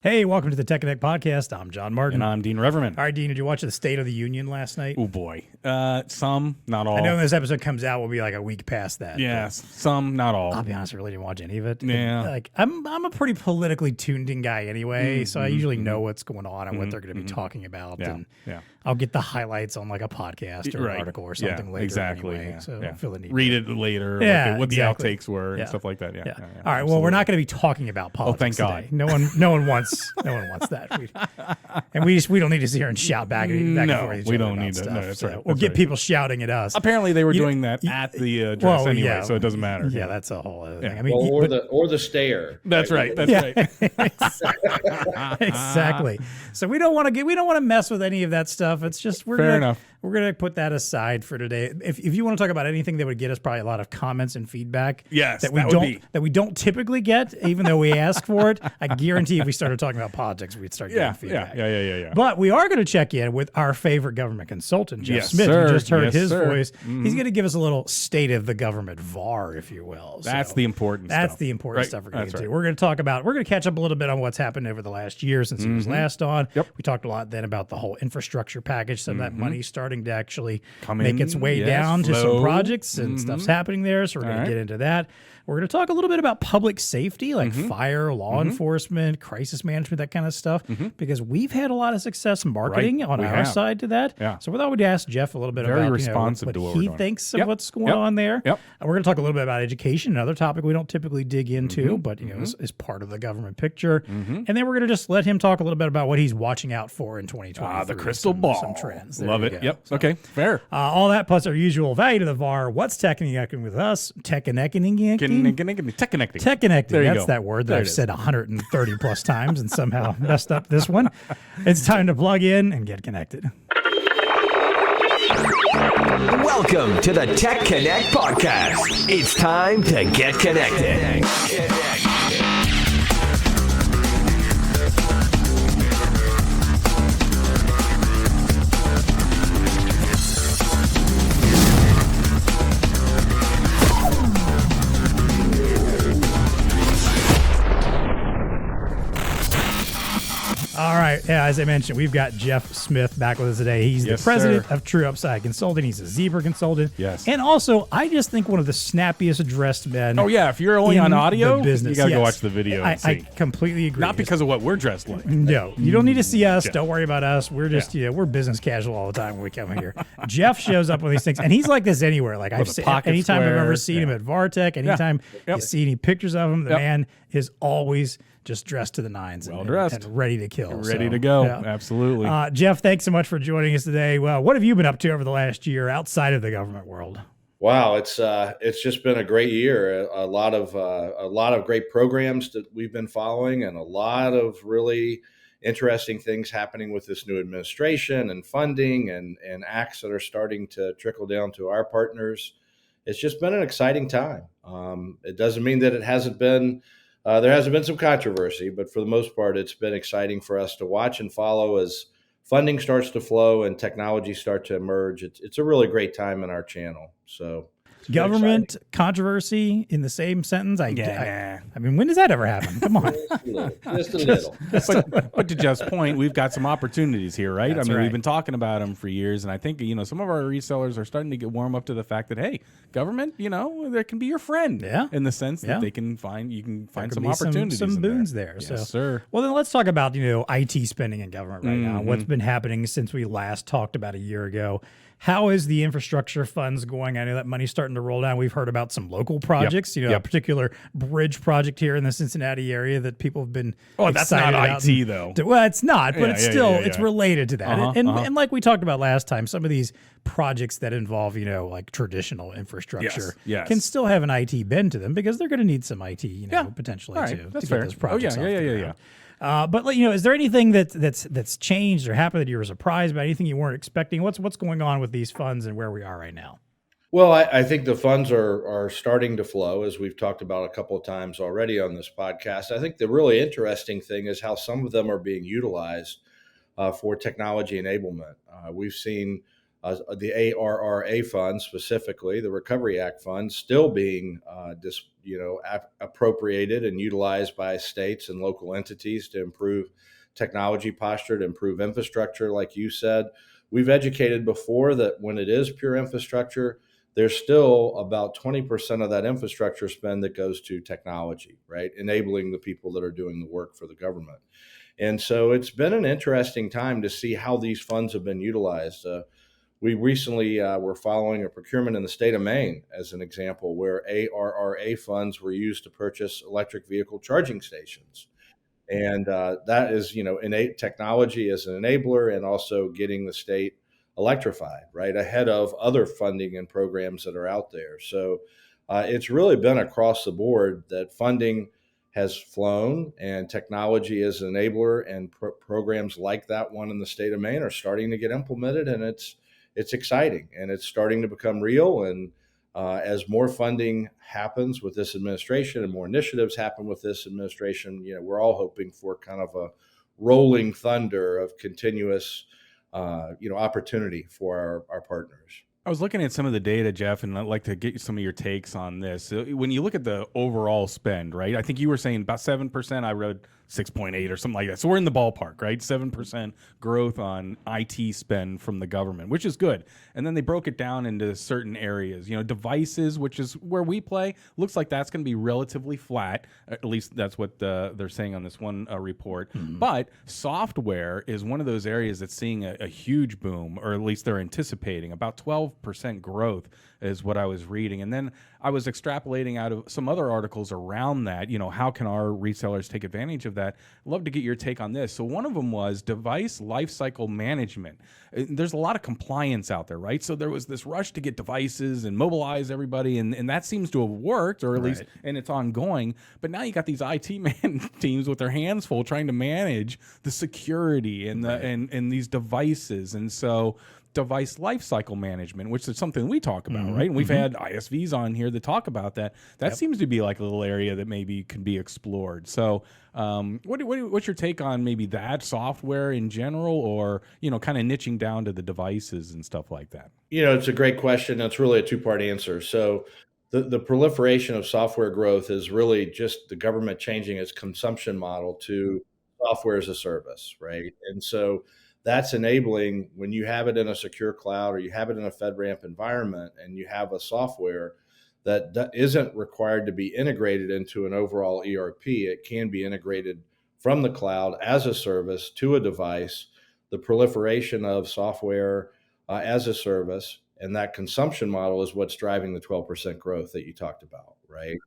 Hey, welcome to the TEConnect podcast. I'm John Martin. And I'm Dean Reverman. All right, Dean, did you watch the State of the Union last night? Oh, boy. Some, not all. I know when this episode comes out, we'll be like a week past that. Yes, some, not all. I'll be honest, I really didn't watch any of it. Yeah. Like I'm a pretty politically tuned in guy anyway, so I usually know what's going on and what they're going to be talking about. Yeah, And yeah. I'll get the highlights on like a podcast or an article or something later. Exactly. Anyway, Yeah, so I yeah. don't feel the need. Read it later. Yeah, what exactly. the outtakes were Yeah. and stuff like that. Yeah. Yeah. yeah, All right. Well, we're not going to be talking about politics. thank God. Today. No one wants that. We don't need to sit here and shout back and No, forth each we other don't about need to. stuff. No, that's So right. We'll That's get right. people shouting at us. Apparently, they were doing that you- at the address anyway, yeah. so it doesn't matter. Yeah, that's a whole other thing. Yeah. I mean, or the stare. That's right. That's right. Exactly. So we don't want to mess with any of that stuff. It's just Fair enough. We're gonna put that aside for today. If you want to talk about anything that would get us probably a lot of comments and feedback, Yes, that we don't typically get, even though we ask for it, I guarantee if we started talking about politics, we'd start getting feedback. Yeah. But we are going to check in with our favorite government consultant, Jeff Yes, Smith. sir. You just heard Yes, his sir. voice. He's going to give us a little state of the government VAR, if you will. That's So the important stuff. That's the important Right. stuff we're going to That's get to. right. We're going to catch up a little bit on what's happened over the last year since he was last on. Yep. We talked a lot then about the whole infrastructure package. Some of that money starting to actually Come make in, its way yes, down to some flow. projects and stuff's happening there. So we're going to get into that. We're going to talk a little bit about public safety, like fire, law enforcement, crisis management, that kind of stuff, because we've had a lot of success marketing on We our have. side to that. Yeah. So we thought we'd ask Jeff a little bit Very about responsive what to what he we're doing. thinks of Yep. what's going Yep. on there. Yep. And we're going to talk a little bit about education, another topic we don't typically dig into, but is part of the government picture. And then we're going to just let him talk a little bit about what he's watching out for in 2020. The crystal ball. Some trends. There Love you it. go. Yep. So, Okay. Fair. all that plus our usual value to the VAR. What's TEConnecting with us? TEConnecting. TEConnecting. TEConnecting. There you That's go. that word that There I've it is. said 130 plus times and somehow messed up this one. It's time to plug in and get connected. Welcome to the TEConnect podcast. It's time to get connected. All right. Yeah, as I mentioned, we've got Jeff Smith back with us today. He's Yes, the president sir. of True Upside Consulting. He's a Zebra consultant. Yes. And also, I just think one of the snappiest dressed men. Oh, yeah. If you're only in on audio, the business. you got to Yes. go watch the video I and see. completely agree. Not because of what we're dressed like. No, you don't need to see us. Yeah. Don't worry about us. We're just, we're business casual all the time when we come here. Jeff shows up with these things, and he's like this anywhere. Like I've the seen, pocket anytime I've ever square. seen him at VARTech, anytime you see any pictures of him, the man is always just dressed to the nines, Well dressed. and ready to kill, Ready So, to go. yeah. Absolutely. Jeff, thanks so much for joining us today. Well, what have you been up to over the last year outside of the government world? Wow, it's just been a great year. A lot of great programs that we've been following, and a lot of really interesting things happening with this new administration and funding and acts that are starting to trickle down to our partners. It's just been an exciting time. It doesn't mean that it hasn't been. There hasn't been some controversy, but for the most part, it's been exciting for us to watch and follow as funding starts to flow and technology start to emerge. It's a really great time in our channel. So it's been Government controversy in the same sentence? I mean, when does that ever happen? Come on. exciting. Just a little. But to Jeff's point, we've got some opportunities here, right? That's I mean, right. we've been talking about them for years, and I think some of our resellers are starting to get warm up to the fact that hey, government, there can be your friend, Yeah. in the sense that Yeah. you can find There could some be opportunities, some in boons there. Yes, So, sir. well, then let's talk about IT spending in government right now. What's been happening since we last talked about a year ago? How is the infrastructure funds going? I know that money's starting to roll down. We've heard about some local projects. A particular bridge project here in the Cincinnati area that people have been. Oh, that's not excited about. IT though. Well, it's not, but Yeah, it's yeah, still yeah, it's yeah. related to that. Uh-huh, And like we talked about last time, some of these projects that involve like traditional infrastructure yes. can still have an IT bend to them because they're going to need some IT, potentially All right, to that's get fair. those projects. Oh, off yeah, the yeah, ground. But is there anything that's changed or happened that you were surprised by? Anything you weren't expecting? What's going on with these funds and where we are right now? Well, I think the funds are starting to flow, as we've talked about a couple of times already on this podcast. I think the really interesting thing is how some of them are being utilized for technology enablement. We've seen the ARRA funds, specifically the Recovery Act funds, still being appropriated and utilized by states and local entities to improve technology posture, to improve infrastructure. Like you said, we've educated before that when it is pure infrastructure, there's still about 20% of that infrastructure spend that goes to technology, right? Enabling the people that are doing the work for the government. And so it's been an interesting time to see how these funds have been utilized. We recently were following a procurement in the state of Maine, as an example, where ARRA funds were used to purchase electric vehicle charging stations. And that is, innate technology as an enabler, and also getting the state electrified, right, ahead of other funding and programs that are out there. So it's really been across the board that funding has flown, and technology as an enabler, and programs like that one in the state of Maine are starting to get implemented, and it's exciting, and it's starting to become real. And as more funding happens with this administration and more initiatives happen with this administration, we're all hoping for kind of a rolling thunder of continuous, opportunity for our partners. I was looking at some of the data, Jeff, and I'd like to get some of your takes on this. So when you look at the overall spend, right? I think you were saying about 7%. I read 6.8 or something like that. So we're in the ballpark, right? 7% growth on IT spend from the government, which is good. And then they broke it down into certain areas. Devices, which is where we play, looks like that's going to be relatively flat. At least that's what they're saying on this one report. Mm-hmm. But software is one of those areas that's seeing a huge boom, or at least they're anticipating about 12% growth is what I was reading. And then I was extrapolating out of some other articles around that, how can our resellers take advantage of that? I'd love to get your take on this. So one of them was device lifecycle management. There's a lot of compliance out there, right? So there was this rush to get devices and mobilize everybody, and that seems to have worked, or at least, and it's ongoing. But now you got these IT teams with their hands full trying to manage the security and and these devices. And so device lifecycle management, which is something we talk about, right? And we've had ISVs on here that talk about that. That seems to be like a little area that maybe can be explored. So what's your take on maybe that software in general, or, kind of niching down to the devices and stuff like that? It's a great question. It's really a two-part answer. So the proliferation of software growth is really just the government changing its consumption model to software as a service, right? And so that's enabling, when you have it in a secure cloud or you have it in a FedRAMP environment and you have a software that isn't required to be integrated into an overall ERP, it can be integrated from the cloud as a service to a device. The proliferation of software as a service and that consumption model is what's driving the 12% growth that you talked about, right?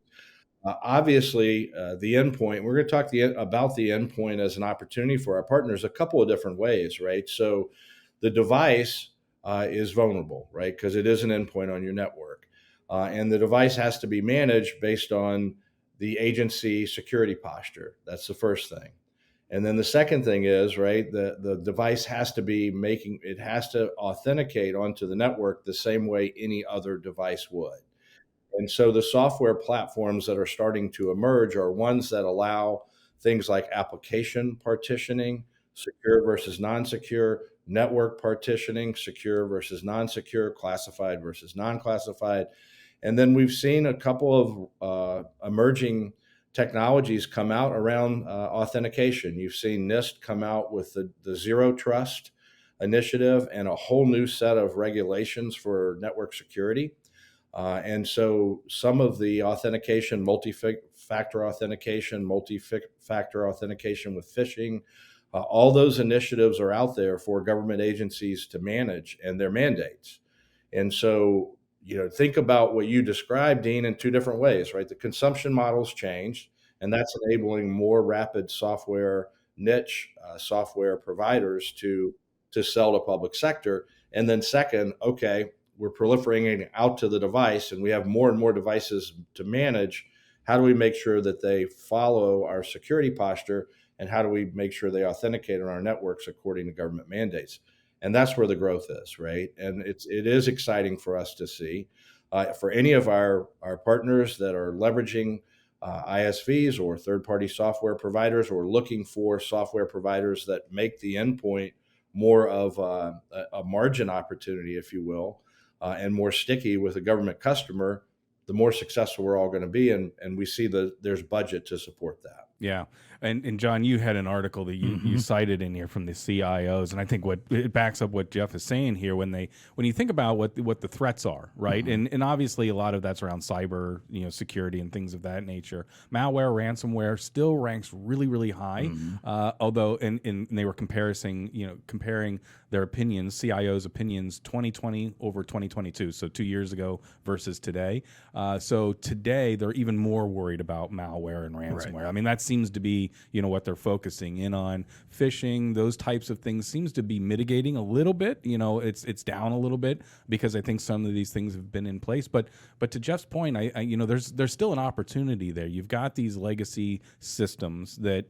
Obviously, the endpoint, we're going to talk about the endpoint as an opportunity for our partners a couple of different ways, right? So the device is vulnerable, right? Because it is an endpoint on your network. And the device has to be managed based on the agency security posture. That's the first thing. And then the second thing is, right, the device has to authenticate onto the network the same way any other device would. And so the software platforms that are starting to emerge are ones that allow things like application partitioning, secure versus non-secure, network partitioning, secure versus non-secure, classified versus non-classified. And then we've seen a couple of emerging technologies come out around authentication. You've seen NIST come out with the Zero Trust initiative and a whole new set of regulations for network security. And so some of the authentication, multi-factor authentication with phishing, all those initiatives are out there for government agencies to manage and their mandates. And so, think about what you described, Dean, in two different ways, right? The consumption model's changed, and that's enabling more rapid software niche software providers to sell to public sector. And then second, okay, we're proliferating out to the device and we have more and more devices to manage. How do we make sure that they follow our security posture, and how do we make sure they authenticate on our networks according to government mandates? And that's where the growth is, right? And it is exciting for us to see. For any of our partners that are leveraging ISVs or third-party software providers, or looking for software providers that make the endpoint more of a margin opportunity, if you will, and more sticky with a government customer, the more successful we're all going to be. And we see there's budget to support that. Yeah. And John, you had an article that you cited in here from the CIOs, and I think what it backs up what Jeff is saying here when you think about what the threats are, right? And obviously a lot of that's around cyber, security and things of that nature. Malware, ransomware still ranks really, really high. Although and they were comparing their opinions, CIOs' opinions 2020 over 2022, so 2 years ago versus today. So today they're even more worried about malware and ransomware. Right. I mean, that seems to be what they're focusing in on. Phishing, those types of things seems to be mitigating a little bit. It's down a little bit because I think some of these things have been in place. But to Jeff's point, there's still an opportunity there. You've got these legacy systems and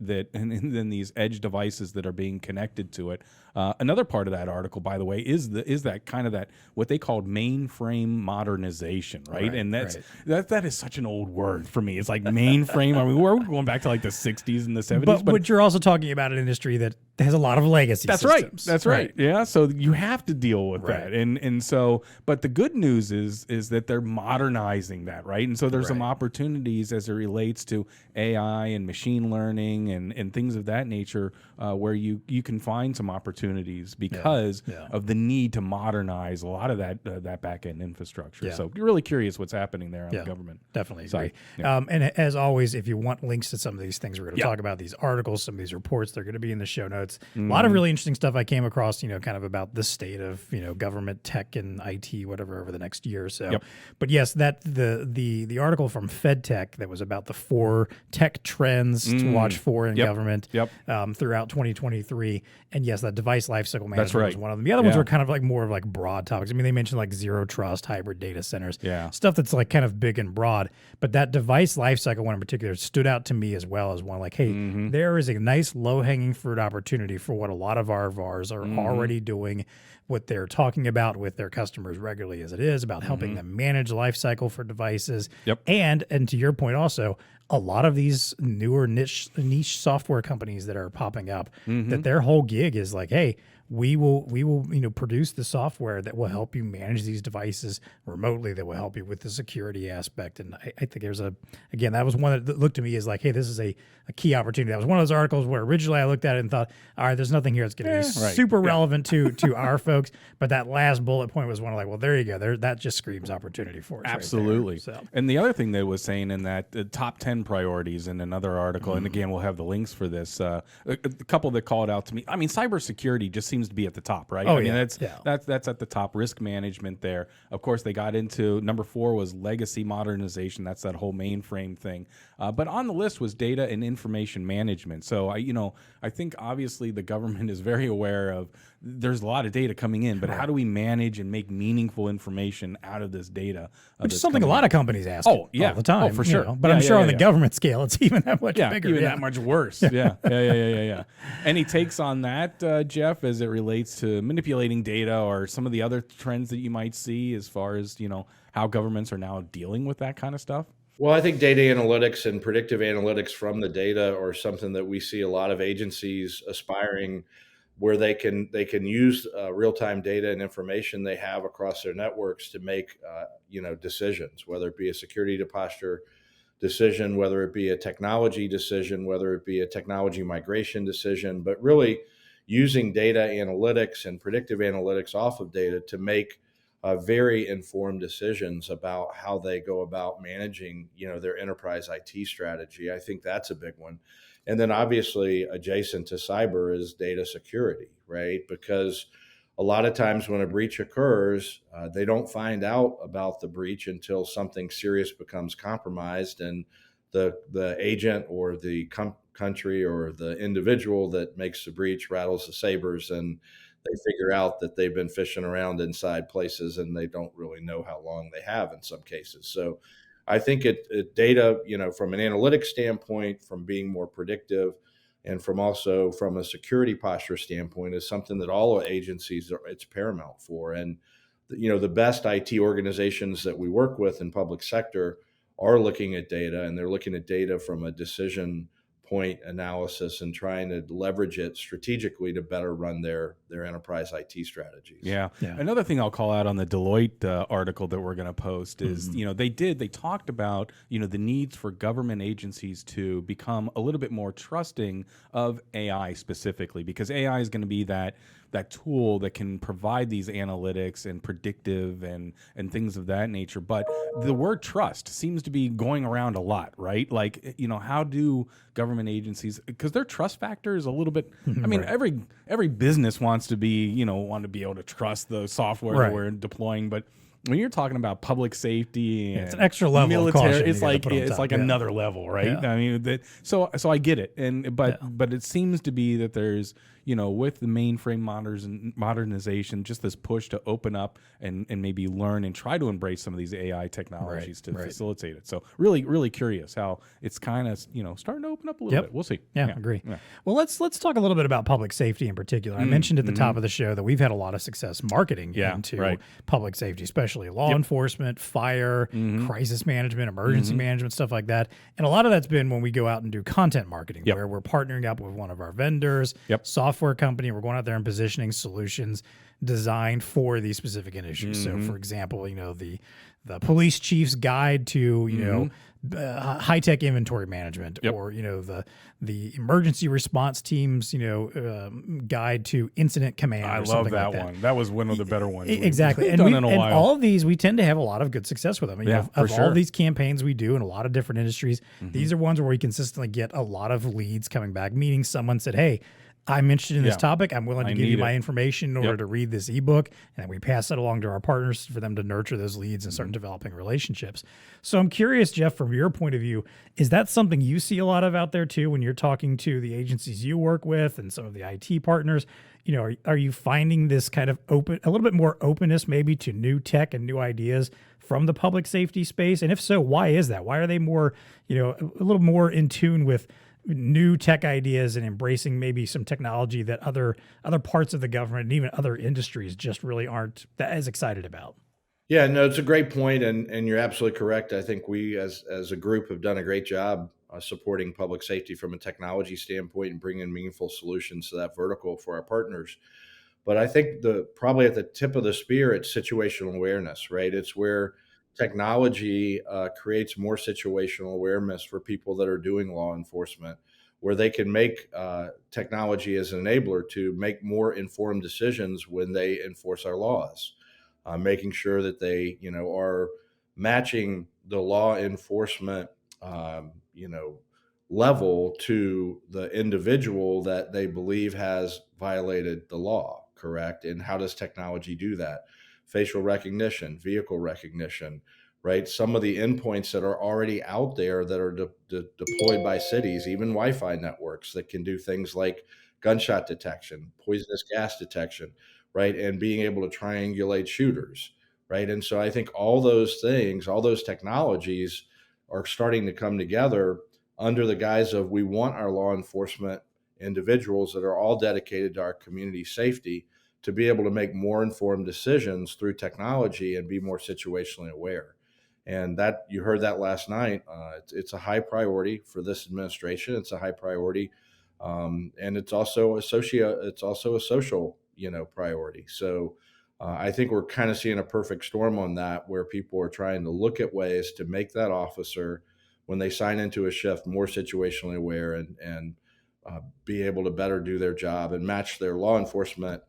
then these edge devices that are being connected to it. Another part of that article, by the way, is that kind of that what they called mainframe modernization, right? And that is such an old word for me. It's like mainframe. I mean, we're going back to like the 60s and the 70s. But you're also talking about an industry that has a lot of legacy systems. That's right. Yeah. So you have to deal with that. And so, but the good news is that they're modernizing that, right? And so there's some opportunities as it relates to AI and machine learning and things of that nature where you can find some opportunities because of the need to modernize a lot of that back-end infrastructure. So you're really curious what's happening there on the government. Definitely agree. And as always, if you want links to some of these things we're going to talk about, these articles, some of these reports, they're going to be in the show notes. A lot of really interesting stuff I came across, kind of about the state of, government tech and IT, whatever, over the next year or so. But yes, that the article from FedTech that was about the 4 tech trends to watch for in government throughout 2023. And yes, that device lifecycle management was one of them. The other ones were kind of like more of like broad topics. I mean, they mentioned like zero trust, hybrid data centers, stuff that's like kind of big and broad. But that device lifecycle one in particular stood out to me as well as one like, hey, there is a nice low-hanging fruit opportunity for what a lot of our VARs are already doing, what they're talking about with their customers regularly as it is, about helping them manage life cycle for devices. And to your point also, a lot of these newer niche software companies that are popping up, that their whole gig is like, hey, we will produce the software that will help you manage these devices remotely, that will help you with the security aspect. And I think there's that was one that looked to me as like, hey, this is a key opportunity. That was one of those articles where originally I looked at it and thought, all right, there's nothing here that's going to be super relevant to our folks. But that last bullet point was one of like, well, there you go. That just screams opportunity for us. Absolutely. Right there. So. And the other thing they was saying in that the top 10 priorities in another article, and again, we'll have the links for this, a couple that called out to me. I mean, cybersecurity just seems to be at the top, right? I mean, that's at the top. Risk management there. Of course, they got into number 4 was legacy modernization. That's that whole mainframe thing. But on the list was data and information management. So I think obviously the government is very aware of there's a lot of data coming in, but how do we manage and make meaningful information out of this data? Which is something a lot of companies ask all the time. Oh, for sure. But I'm sure on the government scale, it's even that much bigger. Even that much worse. Yeah. Any takes on that, Jeff, as it relates to manipulating data or some of the other trends that you might see as far as, how governments are now dealing with that kind of stuff? Well, I think data analytics and predictive analytics from the data are something that we see a lot of agencies aspiring, where they can use real-time data and information they have across their networks to make decisions, whether it be a security posture decision, whether it be a technology decision, whether it be a technology migration decision, but really using data analytics and predictive analytics off of data to make very informed decisions about how they go about managing, their enterprise IT strategy. I think that's a big one. And then obviously adjacent to cyber is data security, right? Because a lot of times when a breach occurs, they don't find out about the breach until something serious becomes compromised, and the agent or the country or the individual that makes the breach rattles the sabers, and they figure out that they've been fishing around inside places and they don't really know how long they have in some cases. So I think data, from an analytics standpoint, from being more predictive, and from a security posture standpoint, is something that all agencies it's paramount for. And the best IT organizations that we work with in public sector are looking at data, and they're looking at data from a decision point analysis and trying to leverage it strategically to better run their enterprise IT strategies. Yeah. Another thing I'll call out on the Deloitte article that we're going to post is, they talked about, the needs for government agencies to become a little bit more trusting of AI specifically, because AI is going to be that tool that can provide these analytics and predictive and things of that nature. But the word trust seems to be going around a lot, right? Like, how do government agencies, because their trust factor is a little bit, I mean, every business wants to be, want to be able to trust the software that we're deploying, but when you're talking about public safety and it's an extra level military, of caution it's like another level, right? I mean, so I get it, but it seems to be that there's, with the mainframe modernization, just this push to open up and maybe learn and try to embrace some of these AI technologies to facilitate it. So really, really curious how it's kind of starting to open up a little bit. We'll see. Yeah, agree. Yeah. Well, let's talk a little bit about public safety in particular. I mentioned at the top of the show that we've had a lot of success marketing into public safety, especially law enforcement, fire, crisis management, emergency management, stuff like that. And a lot of that's been when we go out and do content marketing, where we're partnering up with one of our vendors, software company. We're going out there and positioning solutions designed for these specific industries. So, for example, the police chief's guide to high tech inventory management, or the emergency response team's guide to incident command. I love that one. That was one of the better ones. Exactly, and all of these we tend to have a lot of good success with them. Of all these campaigns we do in a lot of different industries, these are ones where we consistently get a lot of leads coming back, meaning someone said, "Hey, I'm interested in this topic. I'm willing to give you my information in order to read this ebook." And we pass it along to our partners for them to nurture those leads and start developing relationships. So I'm curious, Jeff, from your point of view, is that something you see a lot of out there too when you're talking to the agencies you work with and some of the IT partners? Are you finding this kind of a little bit more openness maybe to new tech and new ideas from the public safety space? And if so, why is that? Why are they more, a little more in tune with new tech ideas and embracing maybe some technology that other parts of the government and even other industries just really aren't as excited about? Yeah, no, it's a great point, and you're absolutely correct. I think we as a group have done a great job supporting public safety from a technology standpoint and bringing meaningful solutions to that vertical for our partners. But I think probably at the tip of the spear, it's situational awareness, right? It's where technology creates more situational awareness for people that are doing law enforcement, where they can make technology as an enabler to make more informed decisions when they enforce our laws, making sure that they, are matching the law enforcement, level to the individual that they believe has violated the law, correct? And how does technology do that? Facial recognition, vehicle recognition, right? Some of the endpoints that are already out there that are deployed by cities, even Wi-Fi networks that can do things like gunshot detection, poisonous gas detection, right? And being able to triangulate shooters, right? And so I think all those things, all those technologies are starting to come together under the guise of we want our law enforcement individuals that are all dedicated to our community safety to be able to make more informed decisions through technology and be more situationally aware. And that, you heard that last night, it's a high priority for this administration. It's a high priority. And it's also a social, priority. So I think we're kind of seeing a perfect storm on that, where people are trying to look at ways to make that officer, when they sign into a shift, more situationally aware and be able to better do their job and match their law enforcement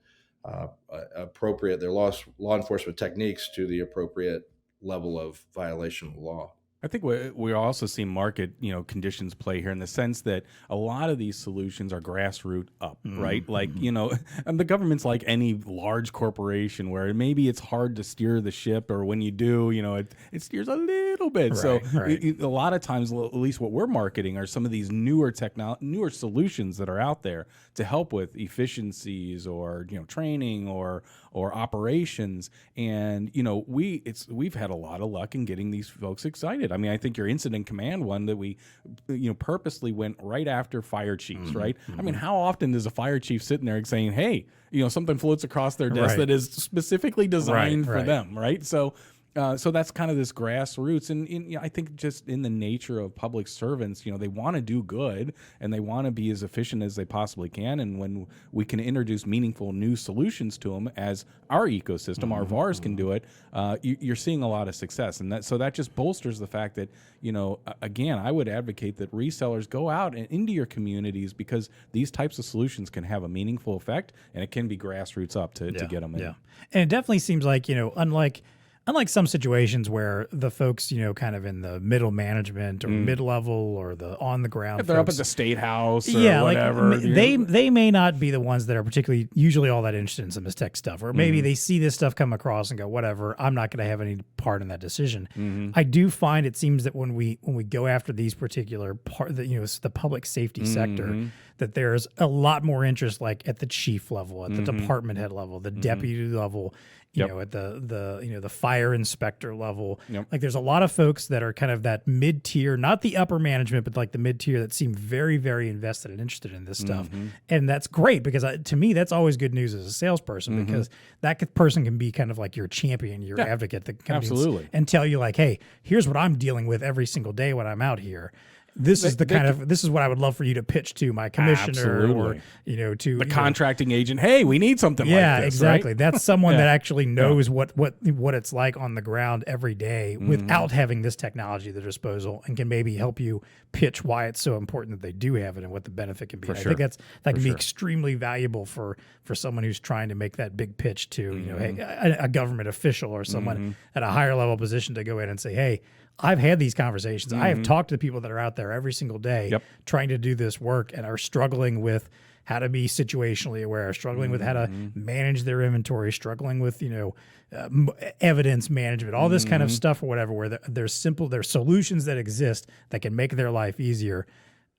their law enforcement techniques to the appropriate level of violation of the law. I think we also see market, conditions play here in the sense that a lot of these solutions are grassroots up, right? Like, and the government's like any large corporation where maybe it's hard to steer the ship, or when you do, it steers a little bit. A lot of times, at least what we're marketing are some of these newer solutions that are out there to help with efficiencies or, training or operations. And, we've had a lot of luck in getting these folks excited. I mean, I think your incident command one that we, purposely went right after fire chiefs, right? I mean, how often is a fire chief sitting there saying, hey, something floats across their desk that is specifically designed for them, right? So So that's kind of this grassroots, and I think just in the nature of public servants, they want to do good and they want to be as efficient as they possibly can. And when we can introduce meaningful new solutions to them, as our ecosystem, our VARs can do it, you're seeing a lot of success, and that just bolsters the fact that again, I would advocate that resellers go out and into your communities, because these types of solutions can have a meaningful effect, and it can be grassroots up to get them in. Yeah, and it definitely seems like unlike some situations where the folks, kind of in the middle management or mid-level or the on-the-ground if they're folks, up at the state house or whatever. They may not be the ones that are particularly usually all that interested in some of this tech stuff. Or maybe they see this stuff come across and go, whatever, I'm not going to have any part in that decision. I do find it seems that when we go after these particular the public safety sector, that there's a lot more interest like at the chief level, at the department head level, the deputy level, at the fire inspector level. Like there's a lot of folks that are kind of that mid-tier, not the upper management, but like the mid-tier that seem very, very invested and interested in this stuff. And that's great, because to me, that's always good news as a salesperson, because that person can be kind of like your champion, your advocate that comes and tell you like, hey, here's what I'm dealing with every single day when I'm out here. This is what I would love for you to pitch to my commissioner or to the contracting agent. Hey, we need something like this. Yeah, exactly. Right? That's someone that actually knows what it's like on the ground every day without having this technology at their disposal, and can maybe help you pitch why it's so important that they do have it and what the benefit can be. I think that can be extremely valuable for someone who's trying to make that big pitch to hey, a government official or someone at a higher level position to go in and say, hey, I've had these conversations. I have talked to the people that are out there every single day trying to do this work and are struggling with how to be situationally aware, struggling with how to manage their inventory, struggling with, evidence management, all this kind of stuff or whatever, where there's solutions that exist that can make their life easier.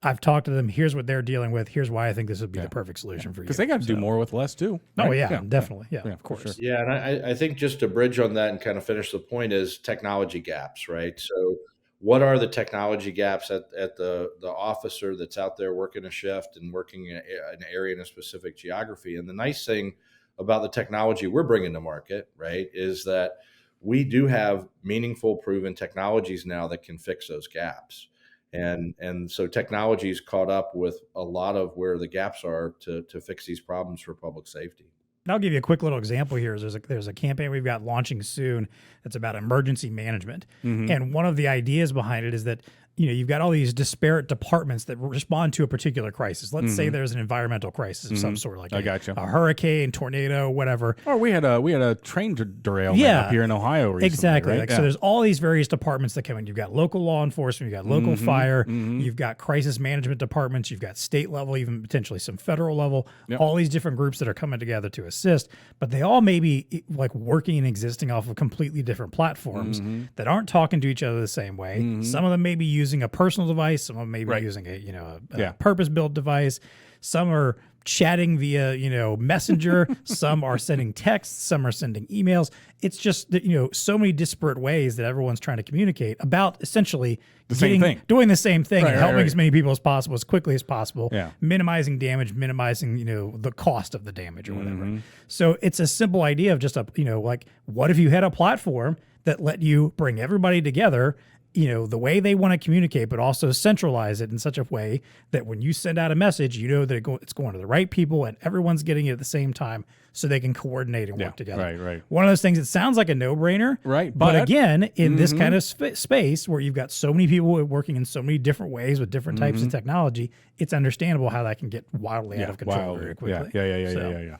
I've talked to them. Here's what they're dealing with. Here's why I think this would be the perfect solution for you. Because they got to do more with less too. Right? Oh yeah, definitely. Yeah, of course. Sure. Yeah, and I think just to bridge on that and kind of finish the point is technology gaps, right? So what are the technology gaps at the officer that's out there working a shift and working in an area in a specific geography? And the nice thing about the technology we're bringing to market, right, is that we do have meaningful, proven technologies now that can fix those gaps. And so technology is caught up with a lot of where the gaps are to fix these problems for public safety. And I'll give you a quick little example here. There's a campaign we've got launching soon that's about emergency management. And one of the ideas behind it is that you've got all these disparate departments that respond to a particular crisis. Let's say there's an environmental crisis of some sort, like a hurricane, tornado, whatever. Or we had a train derailment up here in Ohio recently. Exactly. Right? So there's all these various departments that come in. You've got local law enforcement, you've got local fire, you've got crisis management departments, you've got state level, even potentially some federal level, all these different groups that are coming together to assist, but they all may be like working and existing off of completely different platforms that aren't talking to each other the same way. Some of them may be using a personal device, some of them may be using a purpose-built device, some are chatting via Messenger, some are sending texts, some are sending emails. It's just that so many disparate ways that everyone's trying to communicate about essentially doing the same thing, and helping as many people as possible as quickly as possible, minimizing damage, minimizing the cost of the damage or whatever. So it's a simple idea of just like, what if you had a platform that let you bring everybody together the way they want to communicate, but also centralize it in such a way that when you send out a message, that it's going to the right people and everyone's getting it at the same time, so they can coordinate and work together. Right. One of those things that sounds like a no-brainer, right? But again, in this kind of space where you've got so many people working in so many different ways with different types of technology, it's understandable how that can get wildly out of control very quickly. Yeah.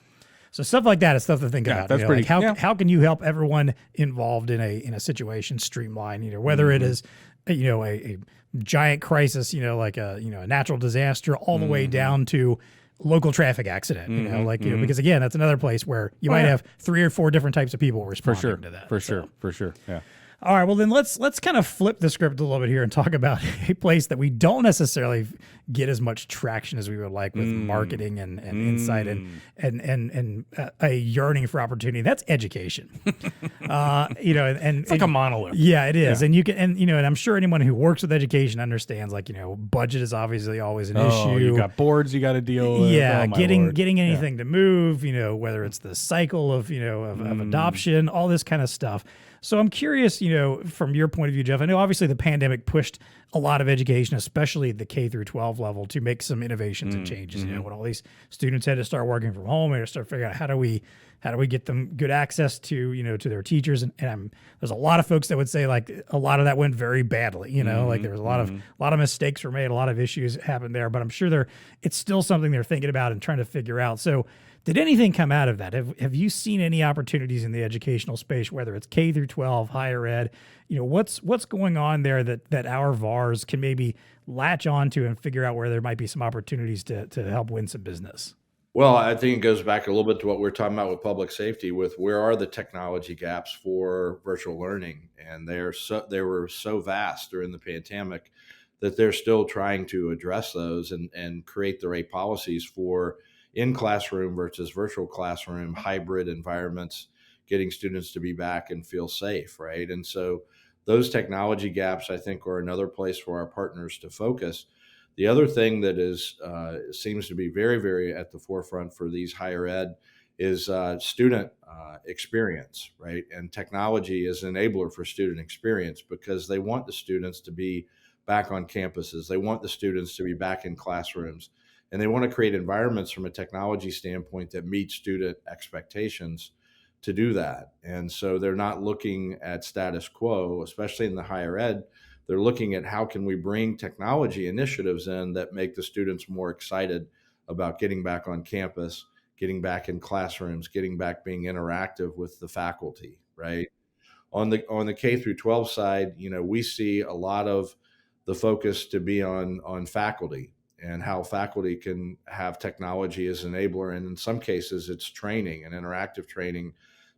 So stuff like that is stuff to think about. That's pretty. Like how can you help everyone involved in a situation streamline? Whether it is a giant crisis, like a natural disaster, all the way down to local traffic accident. Because again, that's another place where you might have 3 or 4 different types of people responding to that. For sure. Yeah. All right, well then let's kind of flip the script a little bit here and talk about a place that we don't necessarily get as much traction as we would like with marketing and insight and a yearning for opportunity. That's education. And it's like a monolith. Yeah, it is. And you can and I'm sure anyone who works with education understands budget is obviously always an issue. You got boards you got to deal with. Yeah, getting anything to move, whether it's the cycle of of adoption, all this kind of stuff. So I'm curious, from your point of view, Jeff, I know obviously the pandemic pushed a lot of education, especially the K through 12 level, to make some innovations and changes. When all these students had to start working from home, they had to start figuring out how do we get them good access to, to their teachers. And there's a lot of folks that would say like a lot of that went very badly, like there was a lot of mistakes were made, a lot of issues happened there, but I'm sure it's still something they're thinking about and trying to figure out. So did anything come out of that? Have you seen any opportunities in the educational space, whether it's K through 12, higher ed? What's going on there that our VARs can maybe latch onto and figure out where there might be some opportunities to help win some business? Well, I think it goes back a little bit to what we're talking about with public safety, with where are the technology gaps for virtual learning, and they were so vast during the pandemic that they're still trying to address those and create the right policies for in-classroom versus virtual classroom, hybrid environments, getting students to be back and feel safe, right? And so those technology gaps, I think, are another place for our partners to focus. The other thing that seems to be very, very at the forefront for these higher ed is student experience, right? And technology is an enabler for student experience because they want the students to be back on campuses. They want the students to be back in classrooms. And they want to create environments from a technology standpoint that meet student expectations to do that. And so they're not looking at status quo, especially in the higher ed. They're looking at how can we bring technology initiatives in that make the students more excited about getting back on campus, getting back in classrooms, getting back being interactive with the faculty, right? On the K through 12 side, we see a lot of the focus to be on faculty and how faculty can have technology as an enabler. And in some cases, it's training and interactive training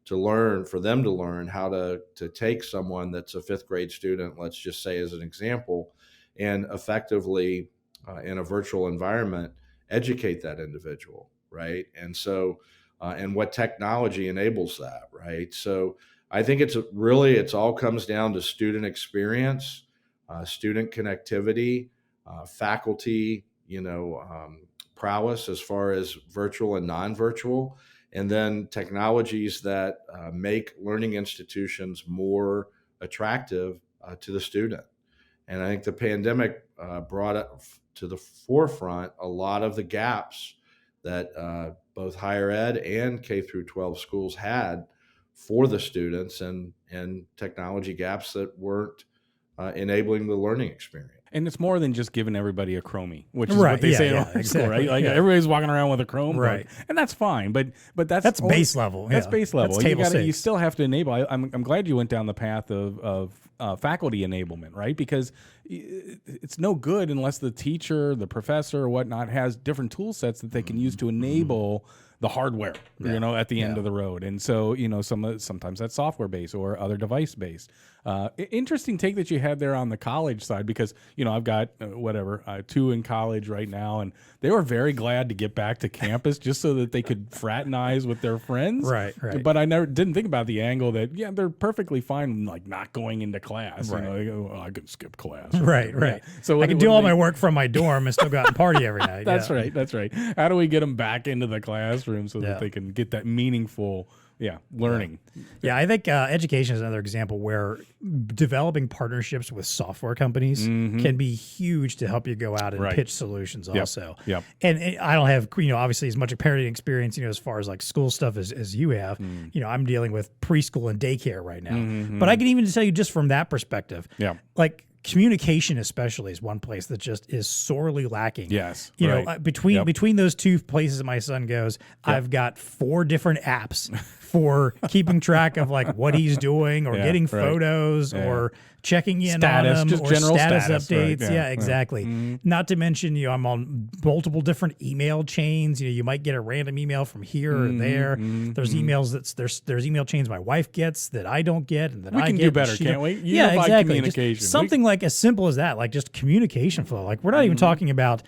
for them to learn how to take someone that's a fifth grade student, let's just say as an example, and effectively in a virtual environment, educate that individual, right? And so, and what technology enables that, right? So I think it all comes down to student experience, student connectivity, faculty, prowess as far as virtual and non-virtual, and then technologies that make learning institutions more attractive to the student. And I think the pandemic brought up to the forefront a lot of the gaps that both higher ed and K through 12 schools had for the students, and technology gaps that weren't enabling the learning experience. And it's more than just giving everybody a Chromie, which is what they say in our school, right? Like everybody's walking around with a Chrome, right? And that's fine, but that's base level. That's base level. That's table stakes. You still have to enable. I'm glad you went down the path of faculty enablement, right? Because it's no good unless the teacher, the professor, or whatnot has different tool sets that they can use to enable the hardware, at the end of the road. And so, sometimes that's software based or other device based. Interesting take that you had there on the college side, because, I've got two in college right now, and they were very glad to get back to campus just so that they could fraternize with their friends. Right. But I didn't think about the angle that, they're perfectly fine, like not going into class. Right. I can skip class. Right. Yeah. So I can do all my work from my dorm and still go out and party every night. That's right. How do we get them back into the classroom so that they can get that meaningful learning? Yeah, I think education is another example where developing partnerships with software companies can be huge to help you go out and pitch solutions also. Yep. And I don't have, obviously as much parenting experience, as far as like school stuff as you have. I'm dealing with preschool and daycare right now. But I can even tell you just from that perspective, like communication especially is one place that just is sorely lacking. Yes. Between those two places that my son goes, I've got 4 different apps for keeping track of like what he's doing or getting photos or checking in status, on him just or general status updates. Right? Yeah, exactly. Not to mention, I'm on multiple different email chains. You might get a random email from here or there. There's emails there's email chains my wife gets that I don't get and that we I can get. do better, can't we? Exactly. Communication. Just something like as simple as that, like just communication flow. Like we're not even talking about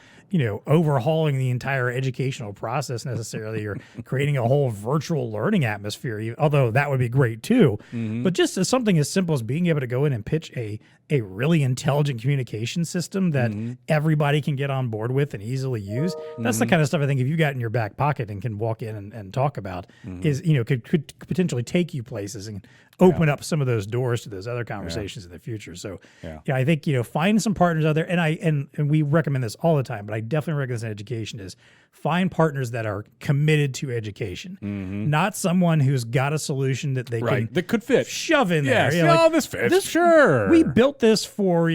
overhauling the entire educational process necessarily, or creating a whole virtual learning atmosphere, although that would be great too. But just as something as simple as being able to go in and pitch a really intelligent communication system that everybody can get on board with and easily use. That's the kind of stuff I think if you got in your back pocket and can walk in and talk about is, could potentially take you places and open up some of those doors to those other conversations in the future. So I think, find some partners out there. And we recommend this all the time, but I definitely recommend this in education is find partners that are committed to education, not someone who's got a solution that they can that could fit, shove in there. This fits. Sure. We built this for